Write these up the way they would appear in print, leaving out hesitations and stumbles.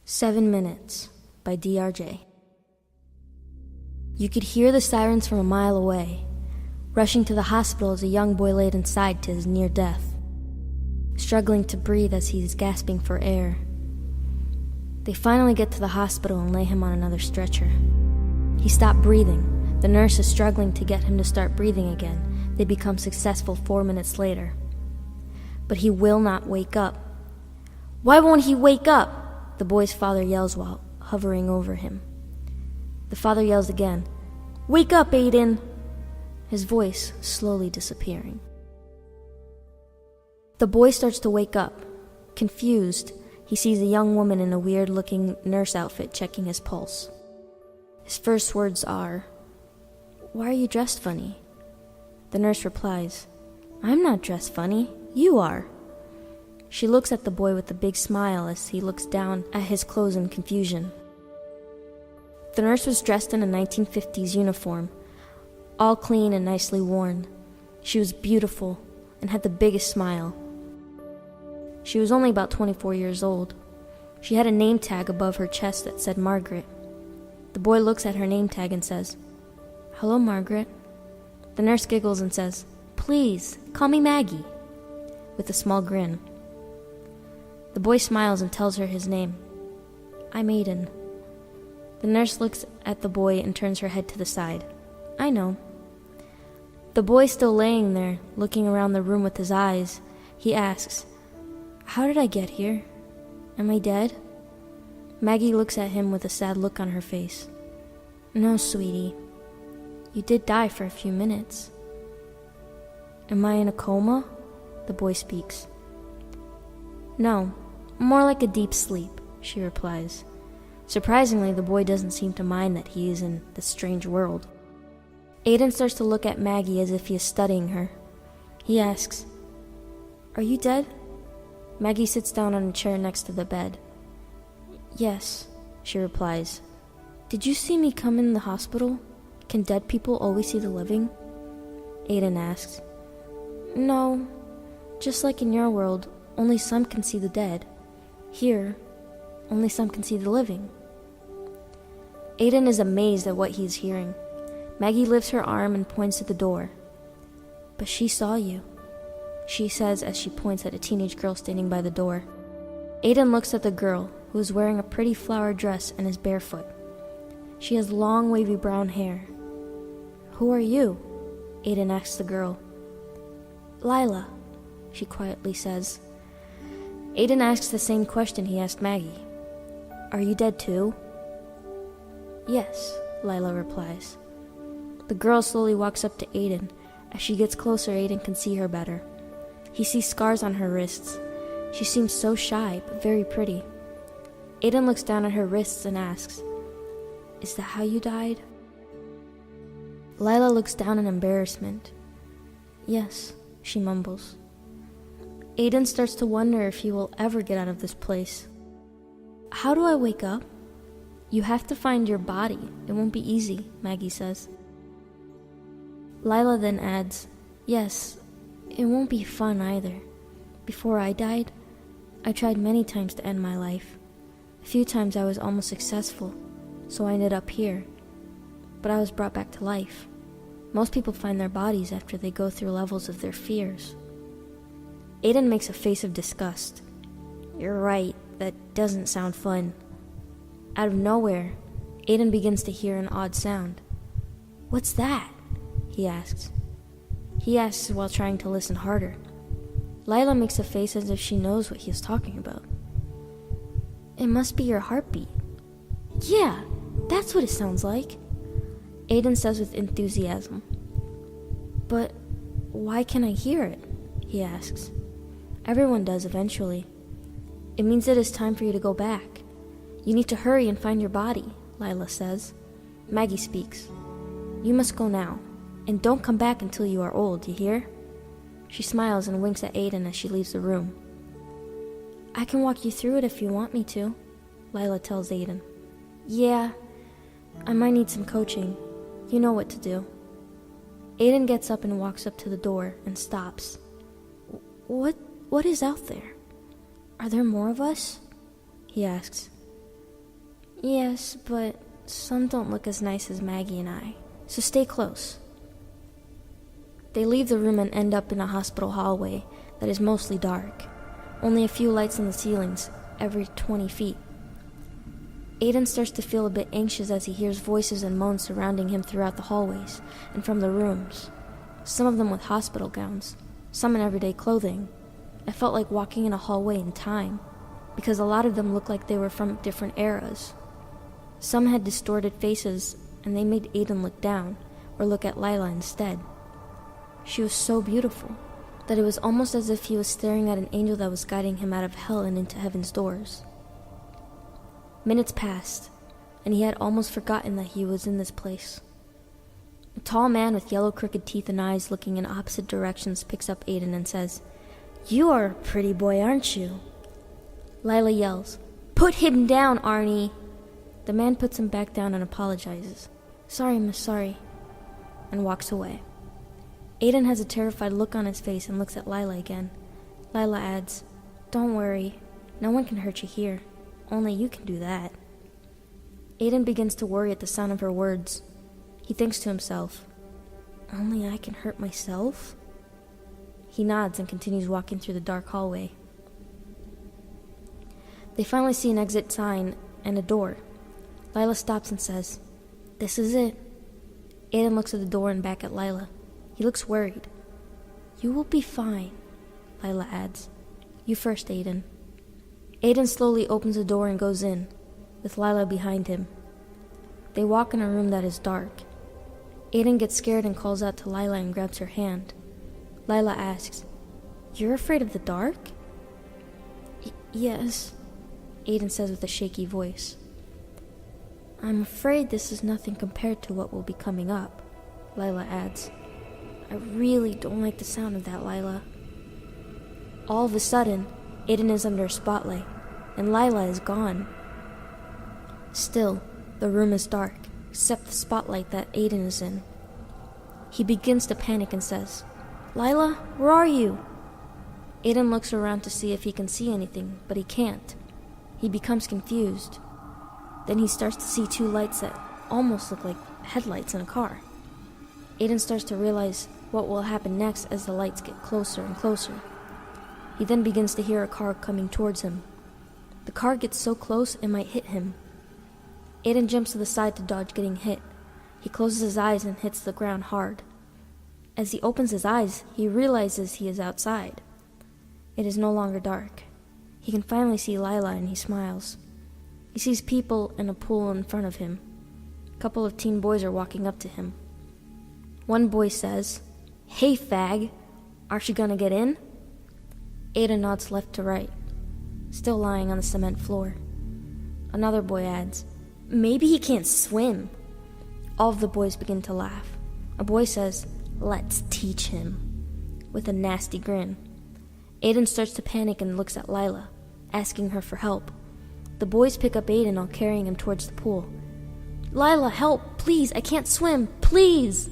7 Minutes by D.R.J. You could hear the sirens from a mile away. Rushing to the hospital as a young boy laid inside to his near death, struggling to breathe as he is gasping for air. They finally get to the hospital and lay him on another stretcher. He stopped breathing. The nurse is struggling to get him to start breathing again. They become successful 4 minutes later. But he will not wake up. "Why won't he wake up?" the boy's father yells while hovering over him. The father yells again, "Wake up, Aiden!" his voice slowly disappearing. The boy starts to wake up. Confused, he sees a young woman in a weird-looking nurse outfit checking his pulse. His first words are, "Why are you dressed funny?" The nurse replies, "I'm not dressed funny, you are." She looks at the boy with a big smile as he looks down at his clothes in confusion. The nurse was dressed in a 1950s uniform, all clean and nicely worn. She was beautiful and had the biggest smile. She was only about 24 years old. She had a name tag above her chest that said Margaret. The boy looks at her name tag and says, "Hello, Margaret." The nurse giggles and says, "Please, call me Maggie," with a small grin. The boy smiles and tells her his name. "I'm Aiden." The nurse looks at the boy and turns her head to the side. "I know." The boy still laying there, looking around the room with his eyes, he asks, "How did I get here? Am I dead?" Maggie looks at him with a sad look on her face. "No, sweetie. You did die for a few minutes." "Am I in a coma?" the boy speaks. "No, more like a deep sleep," she replies. Surprisingly, the boy doesn't seem to mind that he is in this strange world. Aiden starts to look at Maggie as if he is studying her. He asks, "Are you dead?" Maggie sits down on a chair next to the bed. "Yes," she replies. "Did you see me come in the hospital? Can dead people always see the living?" Aiden asks. "No, just like in your world, only some can see the dead. Here, only some can see the living." Aiden is amazed at what he is hearing. Maggie lifts her arm and points to the door. "But she saw you," she says as she points at a teenage girl standing by the door. Aiden looks at the girl, who is wearing a pretty flower dress and is barefoot. She has long, wavy brown hair. "Who are you?" Aiden asks the girl. "Lila," she quietly says. Aiden asks the same question he asked Maggie. "Are you dead too?" "Yes," Lila replies. The girl slowly walks up to Aiden. As she gets closer, Aiden can see her better. He sees scars on her wrists. She seems so shy, but very pretty. Aiden looks down at her wrists and asks, "Is that how you died?" Lila looks down in embarrassment. "Yes," she mumbles. Aiden starts to wonder if he will ever get out of this place. "How do I wake up?" "You have to find your body. It won't be easy," Maggie says. Lila then adds, "Yes, it won't be fun either. Before I died, I tried many times to end my life. A few times I was almost successful, so I ended up here. But I was brought back to life. Most people find their bodies after they go through levels of their fears." Aiden makes a face of disgust. "You're right, that doesn't sound fun." Out of nowhere, Aiden begins to hear an odd sound. "What's that?" he asks. He asks while trying to listen harder. Lila makes a face as if she knows what he is talking about. "It must be your heartbeat." "Yeah, that's what it sounds like," Aiden says with enthusiasm. "But why can't I hear it?" he asks. "Everyone does eventually. It means it is time for you to go back. You need to hurry and find your body," Lila says. Maggie speaks. "You must go now, and don't come back until you are old, you hear?" She smiles and winks at Aiden as she leaves the room. "I can walk you through it if you want me to," Lila tells Aiden. "Yeah, I might need some coaching. You know what to do." Aiden gets up and walks up to the door and stops. What is out there? Are there more of us?" he asks. Yes, but some don't look as nice as Maggie and I, so stay close. They leave the room and end up in a hospital hallway that is mostly dark. Only a few lights on the ceilings every 20 feet. Aiden starts to feel a bit anxious as he hears voices and moans surrounding him throughout the hallways and from the rooms. Some of them with hospital gowns, some in everyday clothing. It felt like walking in a hallway in time, because a lot of them looked like they were from different eras. Some had distorted faces, and they made Aiden look down, or look at Lila instead. She was so beautiful, that it was almost as if he was staring at an angel that was guiding him out of hell and into heaven's doors. Minutes passed, and he had almost forgotten that he was in this place. A tall man with yellow crooked teeth and eyes looking in opposite directions picks up Aiden and says, "You are a pretty boy, aren't you?" Lila yells, "Put him down, Arnie!" The man puts him back down and apologizes. "Sorry, miss, sorry," and walks away. Aiden has a terrified look on his face and looks at Lila again. Lila adds, "Don't worry, no one can hurt you here. Only you can do that." Aiden begins to worry at the sound of her words. He thinks to himself, "Only I can hurt myself?" He nods and continues walking through the dark hallway. They finally see an exit sign and a door. Lila stops and says, "This is it." Aiden looks at the door and back at Lila. He looks worried. "You will be fine," Lila adds. "You first, Aiden." Aiden slowly opens the door and goes in, with Lila behind him. They walk in a room that is dark. Aiden gets scared and calls out to Lila and grabs her hand. Lila asks, "You're afraid of the dark?" Yes, Aiden says with a shaky voice. "I'm afraid this is nothing compared to what will be coming up," Lila adds. "I really don't like the sound of that, Lila." All of a sudden, Aiden is under a spotlight, and Lila is gone. Still, the room is dark, except the spotlight that Aiden is in. He begins to panic and says, "Lila, where are you?" Aiden looks around to see if he can see anything, but he can't. He becomes confused. Then he starts to see two lights that almost look like headlights in a car. Aiden starts to realize what will happen next as the lights get closer and closer. He then begins to hear a car coming towards him. The car gets so close it might hit him. Aiden jumps to the side to dodge getting hit. He closes his eyes and hits the ground hard. As he opens his eyes, he realizes he is outside. It is no longer dark. He can finally see Lila and he smiles. He sees people in a pool in front of him. A couple of teen boys are walking up to him. One boy says, "Hey, fag, aren't you gonna get in?" Aiden nods left to right, still lying on the cement floor. Another boy adds, "Maybe he can't swim." All of the boys begin to laugh. A boy says, "Let's teach him," with a nasty grin. Aiden starts to panic and looks at Lila, asking her for help. The boys pick up Aiden while carrying him towards the pool. "Lila, help, please, I can't swim, please!"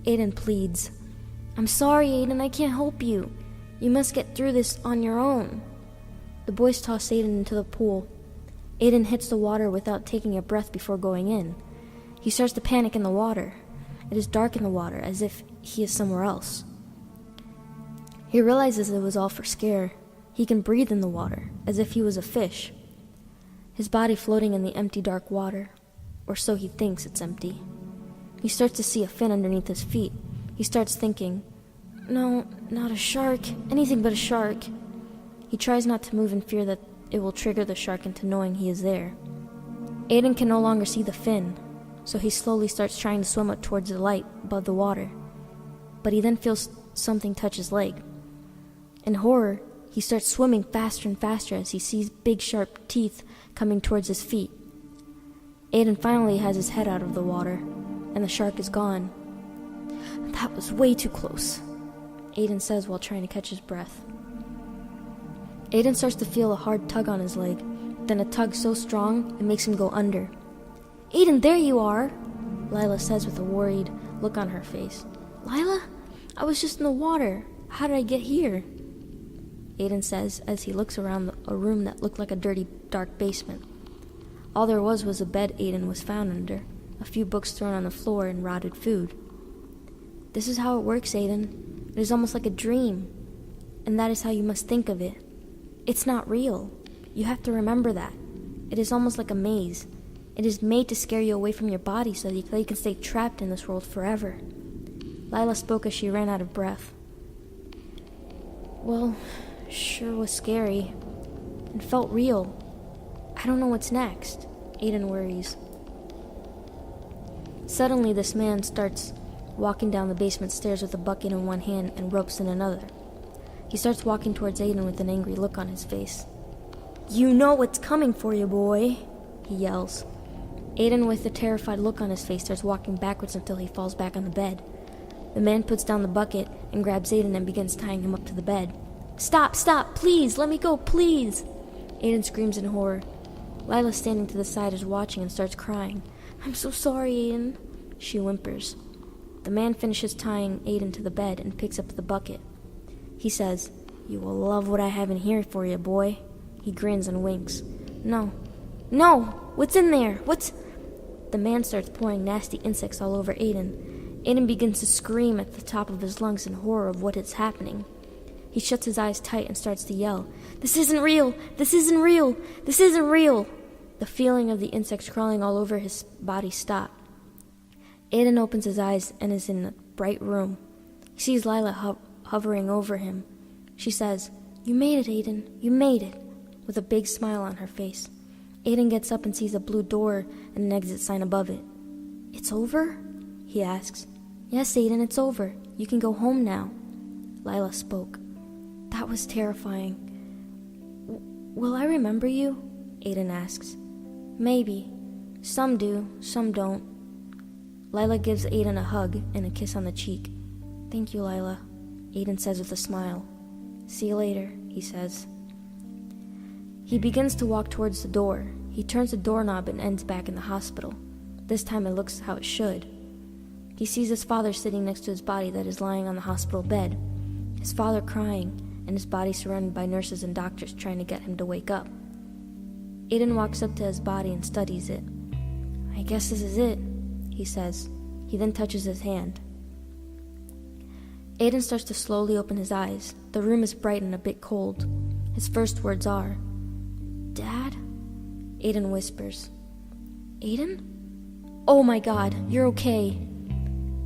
Aiden pleads. "I'm sorry, Aiden, I can't help you. You must get through this on your own." The boys toss Aiden into the pool. Aiden hits the water without taking a breath before going in. He starts to panic in the water. It is dark in the water, as if he is somewhere else. He realizes it was all for scare. He can breathe in the water, as if he was a fish. His body floating in the empty dark water, or so he thinks it's empty. He starts to see a fin underneath his feet. He starts thinking, "No, not a shark, anything but a shark." He tries not to move in fear that it will trigger the shark into knowing he is there. Aiden can no longer see the fin, so he slowly starts trying to swim up towards the light above the water. But he then feels something touch his leg. In horror, he starts swimming faster and faster as he sees big sharp teeth coming towards his feet. Aiden finally has his head out of the water, and the shark is gone. "That was way too close," Aiden says while trying to catch his breath. Aiden starts to feel a hard tug on his leg, then a tug so strong it makes him go under. "Aiden, there you are," Lila says with a worried look on her face. "Lila? I was just in the water. How did I get here?" Aiden says as he looks around a room that looked like a dirty, dark basement. All there was a bed Aiden was found under, a few books thrown on the floor, and rotted food. This is how it works, Aiden. It is almost like a dream, and that is how you must think of it. It's not real. You have to remember that. It is almost like a maze. It is made to scare you away from your body so that you can stay trapped in this world forever. Lila spoke as she ran out of breath. Well, sure was scary. It felt real. I don't know what's next. Aiden worries. Suddenly, this man starts walking down the basement stairs with a bucket in one hand and ropes in another. He starts walking towards Aiden with an angry look on his face. You know what's coming for you, boy, he yells. Aiden, with a terrified look on his face, starts walking backwards until he falls back on the bed. The man puts down the bucket and grabs Aiden and begins tying him up to the bed. Stop, please, let me go, please! Aiden screams in horror. Lila, standing to the side, is watching and starts crying. I'm so sorry, Aiden, she whimpers. The man finishes tying Aiden to the bed and picks up the bucket. He says, You will love what I have in here for you, boy. He grins and winks. No, what's in there? The man starts pouring nasty insects all over Aiden. Aiden begins to scream at the top of his lungs in horror of what is happening. He shuts his eyes tight and starts to yell, This isn't real! This isn't real! This isn't real! The feeling of the insects crawling all over his body stops. Aiden opens his eyes and is in a bright room. He sees Lila hovering over him. She says, You made it, Aiden. You made it, with a big smile on her face. Aiden gets up and sees a blue door and an exit sign above it. It's over? He asks. Yes, Aiden, it's over. You can go home now. Lila spoke. That was terrifying. Will I remember you? Aiden asks. Maybe. Some do, some don't. Lila gives Aiden a hug and a kiss on the cheek. Thank you, Lila, Aiden says with a smile. See you later, he says. He begins to walk towards the door. He turns the doorknob and ends back in the hospital. This time it looks how it should. He sees his father sitting next to his body that is lying on the hospital bed. His father crying, and his body surrounded by nurses and doctors trying to get him to wake up. Aiden walks up to his body and studies it. I guess this is it, he says. He then touches his hand. Aiden starts to slowly open his eyes. The room is bright and a bit cold. His first words are, Dad? Aiden whispers. Aiden? Oh my God, you're okay,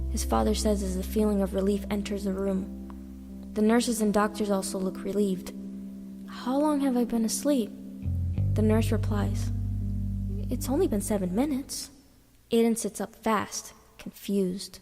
his father says as a feeling of relief enters the room. The nurses and doctors also look relieved. How long have I been asleep? The nurse replies, It's only been 7 minutes. Aiden sits up fast, confused.